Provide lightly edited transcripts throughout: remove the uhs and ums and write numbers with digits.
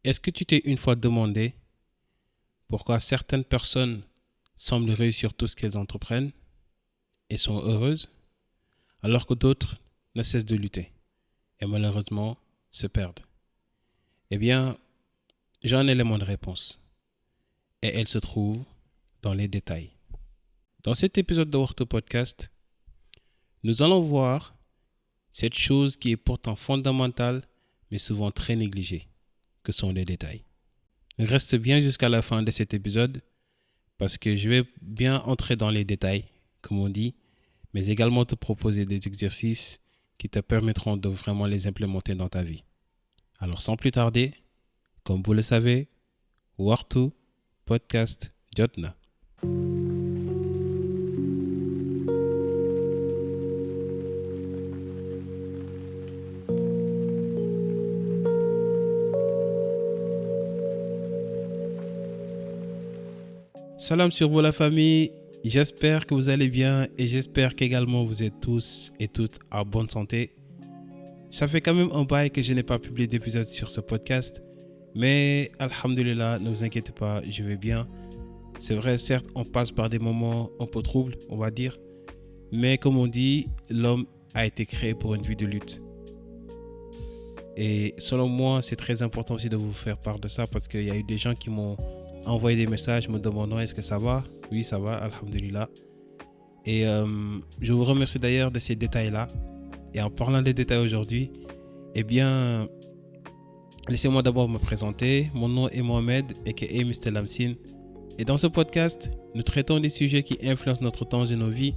Est-ce que tu t'es une fois demandé pourquoi certaines personnes semblent réussir tout ce qu'elles entreprennent et sont heureuses, alors que d'autres ne cessent de lutter et malheureusement se perdent? Eh bien, j'ai un élément de réponse et elle se trouve dans les détails. Dans cet épisode de Ortho Podcast, nous allons voir cette chose qui est pourtant fondamentale mais souvent très négligée, que sont les détails. Reste bien jusqu'à la fin de cet épisode parce que je vais bien entrer dans les détails, comme on dit, mais également te proposer des exercices qui te permettront de vraiment les implémenter dans ta vie. Alors sans plus tarder, comme vous le savez, Ortho Podcast jotna. Salam sur vous la famille, j'espère que vous allez bien et j'espère qu'également vous êtes tous et toutes en bonne santé. Ça fait quand même un bail que je n'ai pas publié d'épisode sur ce podcast, mais alhamdulillah, ne vous inquiétez pas, je vais bien. C'est vrai, certes, on passe par des moments un peu troubles, on va dire, mais comme on dit, l'homme a été créé pour une vie de lutte. Et selon moi, c'est très important aussi de vous faire part de ça parce qu'il y a eu des gens qui m'ont envoyé des messages me demandant est-ce que ça va. Oui, ça va, alhamdulillah. Et je vous remercie d'ailleurs de ces détails-là. Et en parlant des détails aujourd'hui, eh bien, laissez-moi d'abord me présenter. Mon nom est Mohamed, aka Mr. Lamsin. Et dans ce podcast, nous traitons des sujets qui influencent notre temps et nos vies,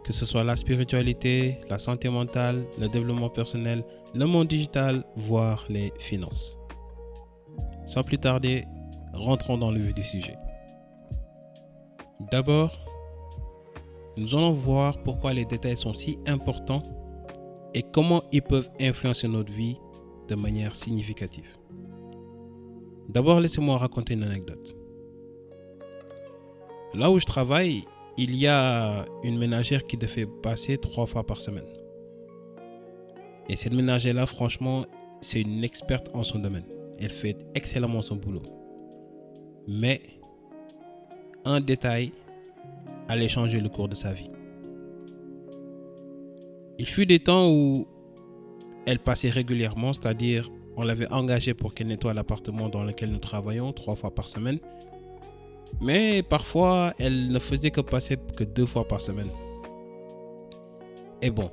que ce soit la spiritualité, la santé mentale, le développement personnel, le monde digital, voire les finances. Sans plus tarder, rentrons dans le vif du sujet. D'abord, nous allons voir pourquoi les détails sont si importants et comment ils peuvent influencer notre vie de manière significative. D'abord, laissez-moi raconter une anecdote. Là où je travaille, il y a une ménagère qui devait passer 3 fois par semaine. Et cette ménagère-là, franchement, c'est une experte en son domaine. Elle fait excellemment son boulot. Mais un détail allait changer le cours de sa vie. Il fut des temps où elle passait régulièrement, c'est-à-dire on l'avait engagée pour qu'elle nettoie l'appartement dans lequel nous travaillons 3 fois par semaine. Mais parfois, elle ne faisait que passer que 2 fois par semaine. Et bon,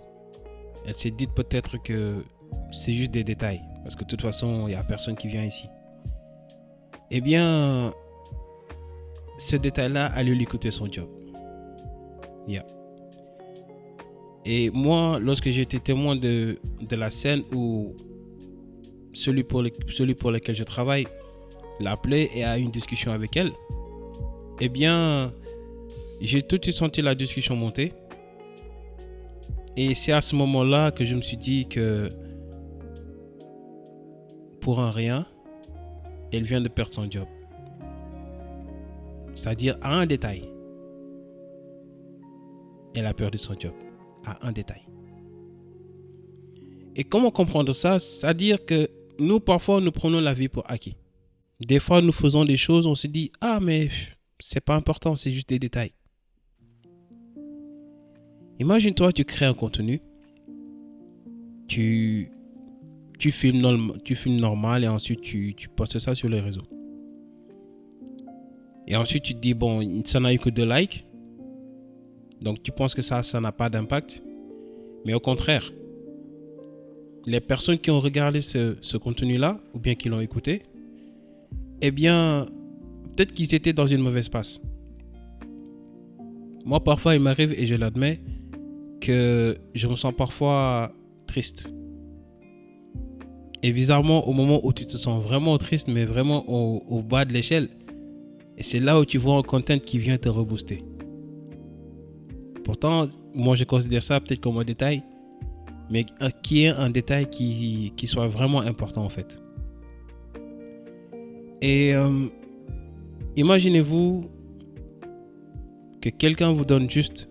elle s'est dit peut-être que c'est juste des détails, parce que de toute façon, il n'y a personne qui vient ici. Eh bien, ce détail-là allait lui coûter son job. Yeah. Et moi, lorsque j'ai été témoin de la scène où celui pour lequel je travaille l'appelait et a eu une discussion avec elle, eh bien, j'ai tout de suite senti la discussion monter. Et c'est à ce moment-là que je me suis dit que pour un rien, elle vient de perdre son job. C'est-à-dire à un détail. Elle a perdu son job. À un détail. Et comment comprendre ça? C'est-à-dire que nous, parfois, nous prenons la vie pour acquis. Des fois, nous faisons des choses, on se dit « Ah, mais c'est pas important, c'est juste des détails. » Imagine-toi, tu crées un contenu. Tu filmes normal et ensuite tu postes ça sur les réseaux. Et ensuite, tu te dis « Bon, ça n'a eu que 2 likes. » Donc, tu penses que ça n'a pas d'impact. Mais au contraire, les personnes qui ont regardé ce contenu-là, ou bien qui l'ont écouté, eh bien, peut-être qu'ils étaient dans une mauvaise passe. Moi, parfois, il m'arrive, et je l'admets, que je me sens parfois triste. Et bizarrement, au moment où tu te sens vraiment triste, mais vraiment au bas de l'échelle, et c'est là où tu vois un content qui vient te rebooster. Pourtant, moi, je considère ça peut-être comme un détail, mais qui est un détail qui soit vraiment important en fait. Et imaginez-vous que quelqu'un vous donne juste,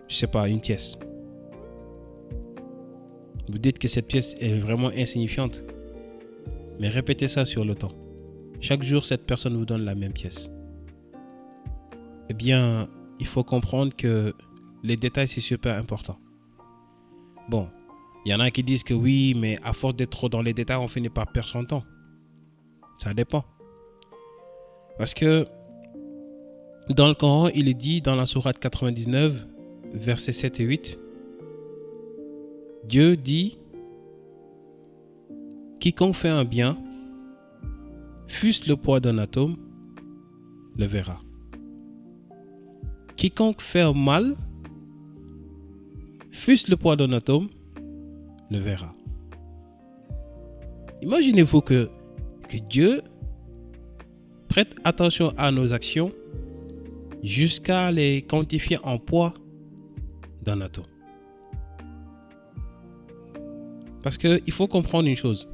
je sais pas, une pièce. Vous dites que cette pièce est vraiment insignifiante. mais répétez ça sur le temps. Chaque jour, cette personne vous donne la même pièce. Eh bien, il faut comprendre que les détails, c'est super important. Bon, il y en a qui disent que oui, mais à force d'être trop dans les détails, on finit par perdre son temps. Ça dépend. Parce que dans le Coran, il est dit dans la sourate 99, versets 7 et 8, Dieu dit, quiconque fait un bien, fût-ce le poids d'un atome, le verra. Quiconque fait un mal, fût-ce le poids d'un atome, le verra. Imaginez-vous que Dieu prête attention à nos actions jusqu'à les quantifier en poids d'un atome. Parce qu'il faut comprendre une chose.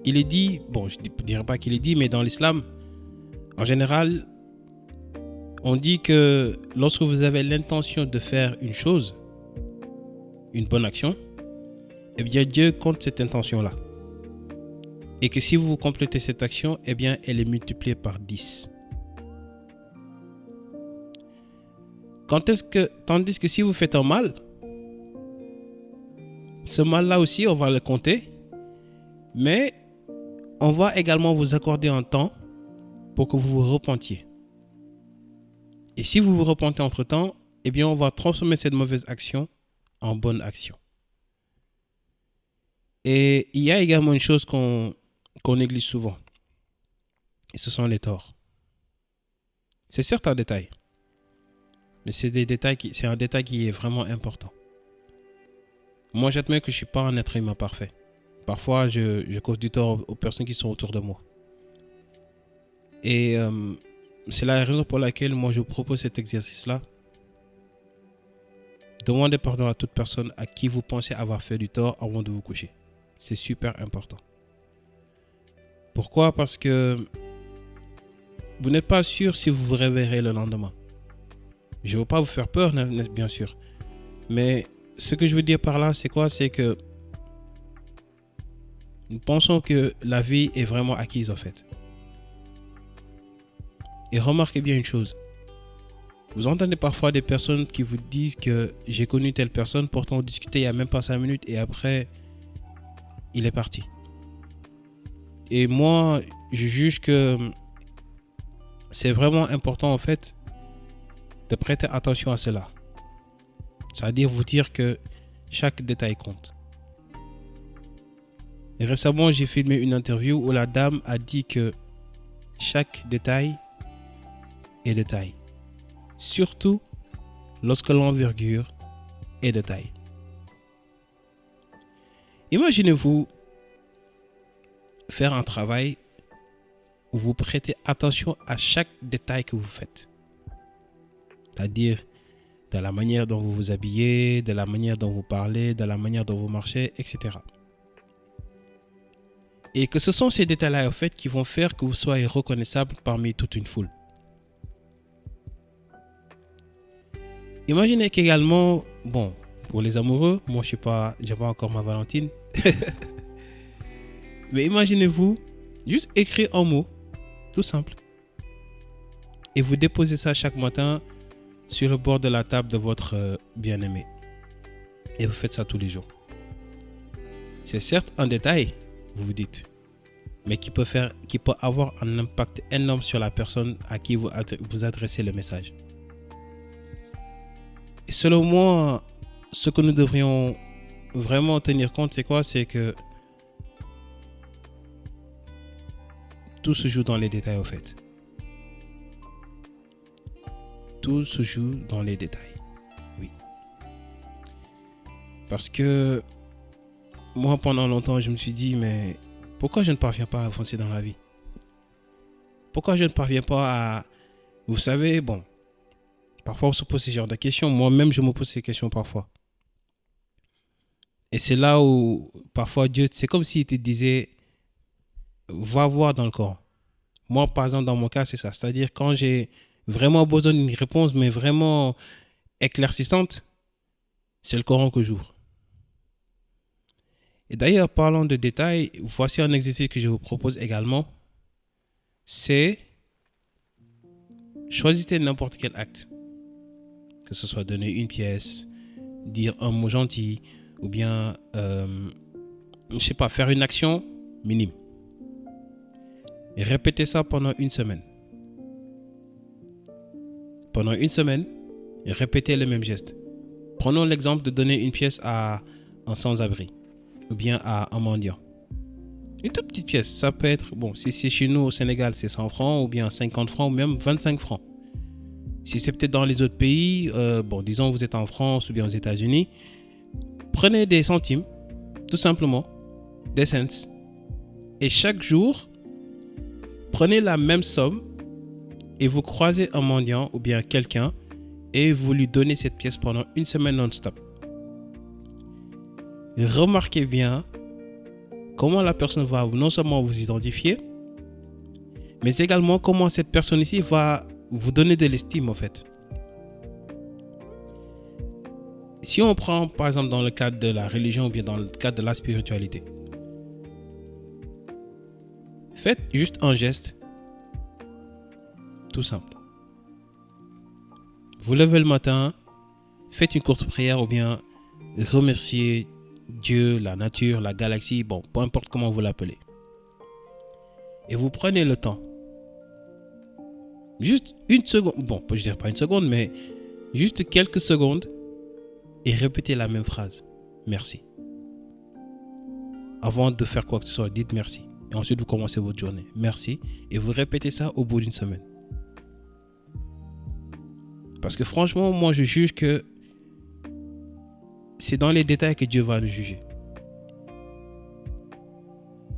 Il est dit, bon, je ne dirais pas qu'il est dit, mais dans l'islam, en général, on dit que lorsque vous avez l'intention de faire une chose, une bonne action, eh bien Dieu compte cette intention-là. Et que si vous complétez cette action, eh bien elle est multipliée par 10. Tandis que si vous faites un mal, ce mal-là aussi, on va le compter, mais on va également vous accorder un temps pour que vous vous repentiez. Et si vous vous repentez entre-temps, eh bien on va transformer cette mauvaise action en bonne action. Et il y a également une chose qu'on néglige souvent, et ce sont les torts. C'est certes un détail, mais c'est un détail qui est vraiment important. Moi, j'admets que je ne suis pas un être humain parfait. Parfois, je cause du tort aux personnes qui sont autour de moi. Et c'est la raison pour laquelle moi, je vous propose cet exercice-là. Demandez pardon à toute personne à qui vous pensez avoir fait du tort avant de vous coucher. C'est super important. Pourquoi? Parce que vous n'êtes pas sûr si vous vous réveillerez le lendemain. Je ne veux pas vous faire peur, bien sûr. Mais ce que je veux dire par là, c'est quoi? C'est que nous pensons que la vie est vraiment acquise en fait. Et remarquez bien une chose. Vous entendez parfois des personnes qui vous disent que j'ai connu telle personne, pourtant on discutait il n'y a même pas 5 minutes et après, il est parti. Et moi, je juge que c'est vraiment important en fait de prêter attention à cela. C'est-à-dire vous dire que chaque détail compte. Et récemment, j'ai filmé une interview où la dame a dit que chaque détail est de taille. Surtout lorsque l'envergure est de taille. Imaginez-vous faire un travail où vous prêtez attention à chaque détail que vous faites. C'est-à-dire de la manière dont vous vous habillez, de la manière dont vous parlez, de la manière dont vous marchez, etc. Et que ce sont ces détails-là en fait qui vont faire que vous soyez reconnaissable parmi toute une foule. Imaginez qu'également, bon, pour les amoureux, moi j'ai pas encore ma Valentine. Mais imaginez-vous juste écrire un mot, tout simple. Et vous déposez ça chaque matin sur le bord de la table de votre bien-aimé. Et vous faites ça tous les jours. C'est certes un détail, vous vous dites, mais qui peut avoir un impact énorme sur la personne à qui vous adressez le message. Et selon moi, ce que nous devrions vraiment tenir compte, c'est quoi? C'est que tout se joue dans les détails, au fait. Tout se joue dans les détails. Oui. Parce que moi, pendant longtemps, je me suis dit, mais pourquoi je ne parviens pas à avancer dans la vie? Pourquoi je ne parviens pas à... Vous savez, bon, parfois on se pose ce genre de questions. Moi-même, je me pose ces questions parfois. Et c'est là où, parfois, Dieu, c'est comme s'il te disait, va voir dans le Coran. Moi, par exemple, dans mon cas, c'est ça. C'est-à-dire, quand j'ai vraiment besoin d'une réponse, mais vraiment éclaircissante, c'est le Coran que j'ouvre. Et d'ailleurs, parlant de détails, voici un exercice que je vous propose également. C'est choisissez n'importe quel acte. Que ce soit donner une pièce, dire un mot gentil, ou bien, faire une action minime. Et répétez ça pendant une semaine. Pendant une semaine, répétez le même geste. Prenons l'exemple de donner une pièce à un sans-abri ou bien à un mendiant. Une toute petite pièce, ça peut être, si c'est chez nous au Sénégal, c'est 100 francs ou bien 50 francs ou même 25 francs. Si c'est peut-être dans les autres pays, disons vous êtes en France ou bien aux États-Unis, prenez des centimes, tout simplement, des cents. Et chaque jour, prenez la même somme et vous croisez un mendiant ou bien quelqu'un et vous lui donnez cette pièce pendant une semaine non-stop. Remarquez bien comment la personne va non seulement vous identifier, mais également comment cette personne ici va vous donner de l'estime en fait. Si on prend par exemple dans le cadre de la religion ou bien dans le cadre de la spiritualité, faites juste un geste tout simple. Vous levez le matin, faites une courte prière ou bien remerciez Dieu, la nature, la galaxie, peu importe comment vous l'appelez. Et vous prenez le temps. Juste une seconde, je dirais pas une seconde, mais juste quelques secondes et répétez la même phrase. Merci. Avant de faire quoi que ce soit, dites merci. Et ensuite, vous commencez votre journée. Merci. Et vous répétez ça au bout d'une semaine. Parce que franchement, moi, je juge que c'est dans les détails que Dieu va nous juger.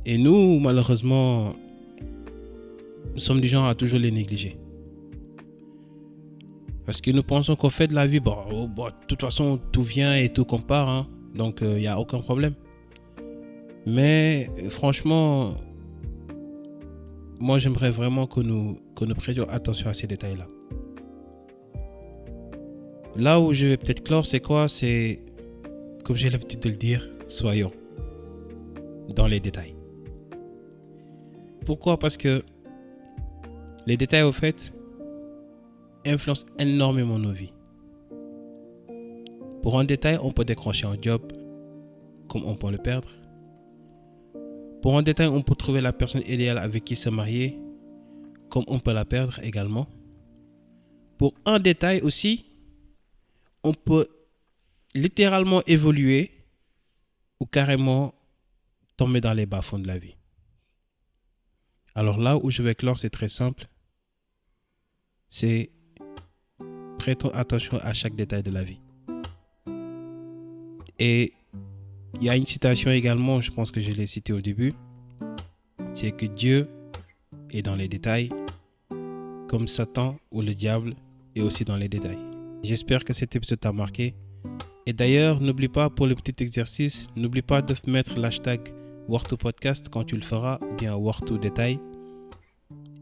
Et nous, malheureusement, nous sommes du genre à toujours les négliger. Parce que nous pensons qu'on fait de la vie, de toute façon, tout vient et tout compare, donc il n'y a aucun problème. Mais franchement, moi j'aimerais vraiment que nous prêtions attention à ces détails-là. Là où je vais peut-être clore, c'est quoi? C'est, comme j'ai l'habitude de le dire, soyons dans les détails. Pourquoi? Parce que les détails, au fait, influencent énormément nos vies. Pour un détail, on peut décrocher un job, comme on peut le perdre. Pour un détail, on peut trouver la personne idéale avec qui se marier, comme on peut la perdre également. Pour un détail aussi, on peut littéralement évoluer ou carrément tomber dans les bas-fonds de la vie. Alors là où je vais clore, c'est très simple. C'est prêtons attention à chaque détail de la vie. Et il y a une citation également, je pense que je l'ai citée au début. C'est que Dieu est dans les détails, comme Satan ou le diable est aussi dans les détails. J'espère que cet épisode t'a marqué. Et d'ailleurs, n'oublie pas pour le petit exercice, n'oublie pas de mettre l'hashtag War2Podcast quand tu le feras, ou bien War2Détail.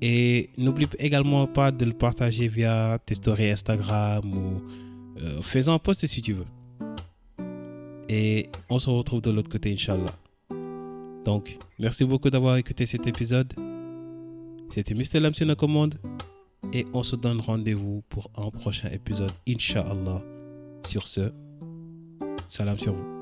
Et n'oublie également pas de le partager via tes stories Instagram ou fais-en un post si tu veux. Et on se retrouve de l'autre côté, Inch'Allah. Donc, merci beaucoup d'avoir écouté cet épisode. C'était Mr. Lamsi No Commande. Et on se donne rendez-vous pour un prochain épisode, Inch'Allah. Sur ce, salam sur vous.